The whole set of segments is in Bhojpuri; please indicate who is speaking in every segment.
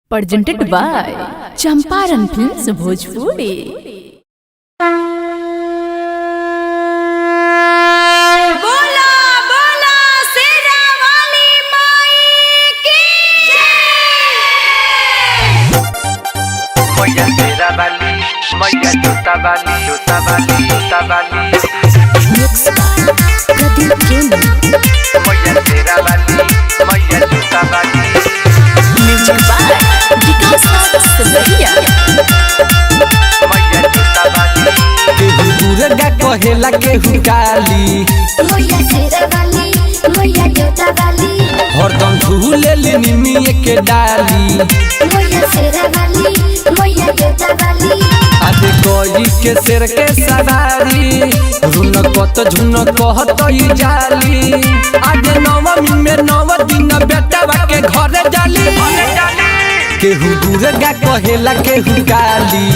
Speaker 1: presented by Champaran Films Bhojpuri।
Speaker 2: बोला बोला शेरा वाली माई की जय।
Speaker 3: मैया शेरा वाली, मैया जोता वाली, जोता वाली, जोता वाली। मैया शेरा वाली, मैया जोता वाली।
Speaker 1: Music by Vikas Sandhya।
Speaker 3: मैया जोता वाली।
Speaker 4: केहू दुर्गा कहेला केहू काली,
Speaker 2: मैया शेरा वाली, मैया जोता वाली।
Speaker 4: हरदम झूले ले निमिये के डाली।
Speaker 2: मैया शेरा वाली, मैया जोता वाली।
Speaker 4: आदे कोई के सिर के सवारी, रुन कत झुन कहत ई जाली। आदे नवमी में नव दिन बेटा के घरे जाली। केहू दुर्गा कहेला केहू काली,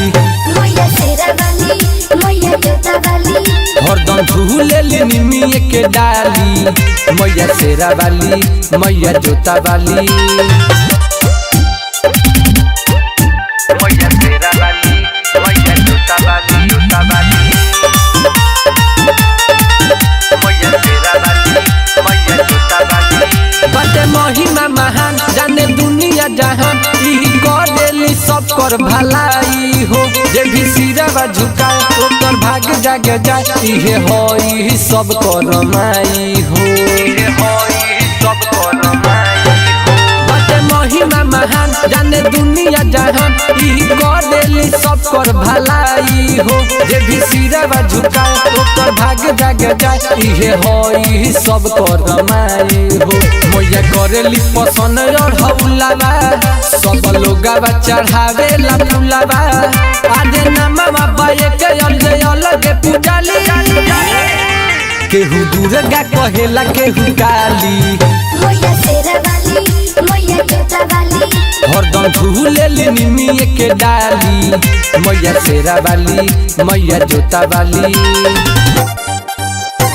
Speaker 2: मैया शेरा वाली, मैया जोता वाली।
Speaker 4: हरदम झूले ले निमिये के डाली। मैया शेरा वाली, मैया जोता वाली।
Speaker 3: मैया शेरा वाली, मैया जोता वाली, जोता वाली। मैया शेरा वाली, मैया जोता वाली।
Speaker 4: बटे महिमा महान जाने दुनिया जहान, ई करेली सब कर भलाई हो। जे भी सिरवा झुकाए ओकर भाग जाग जाए, इहे होई सब कर माई हो।
Speaker 3: ये होई सब कर माई हो।
Speaker 4: बटे महिमा महान जाने दुनिया जहान, ई करेली सब कर भलाई हो। जे भी सिरवा झुकाए ओकर भाग जाग जाए, इहे होई सब कर माई हो। मैया करेली पसंद हौलावा, सब लोगावा चढ़ावे ला फुलावा। आदे नमवा बाये के अलगे अलगे पूजाली। केहू दुर्गा कहेला केहू काली,
Speaker 2: मैया शेरा वाली, मैया जोता वाली।
Speaker 4: हरदम झूले ले निमिये के डाली। मैया शेरा वाली, मैया जोता वाली।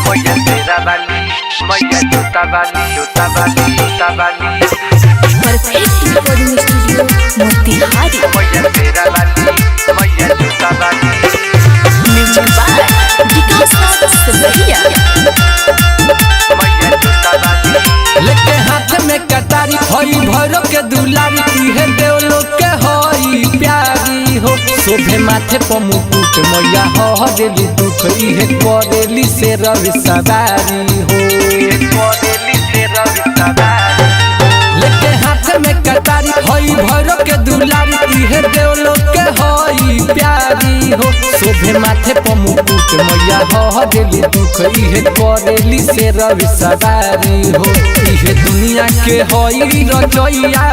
Speaker 3: मैया शेरा वाली, मैया जोता वाली, जोता वाली, जोता वाली।
Speaker 1: Perfect recording studio Motihari।
Speaker 3: मैया शेरा वाली, मैया जोता वाली।
Speaker 1: Music by Vikas Sandhya।
Speaker 3: मैया जोता वाली।
Speaker 4: लेके हाथ में कटारी हई भैरव के दुलारी, इहे देवलोक के हई प्यारी हो। शोभे माथे पर मुकुट, मैया हरेली दुख, इहे करेली से रवि सवारी हो।
Speaker 3: ये कोरेली से रवि सवारी।
Speaker 4: लेके हाथ में कटारी हई भैरव के दुलारी, इहे देवलोक के हई प्यारी हो। शोभे माथे पर मुकुट, मैया हरेली दुख, इहे करेली से रवि सवारी हो। इहे दुनिया के हई रचैया,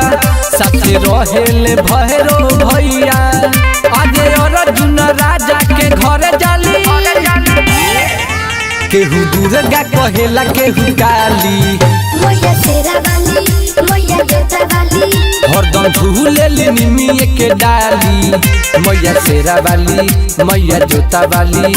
Speaker 4: साथे रहेले भैरो भैया। आजे अर्जुन राजा के घरे जाली। केहू दुर्गा कहेला केहू काली,
Speaker 2: मैया शेरा वाली, मैया जोता वाली।
Speaker 4: हरदम झूले ले निमिये के डाली। मैया शेरा वाली, मैया जोता वाली।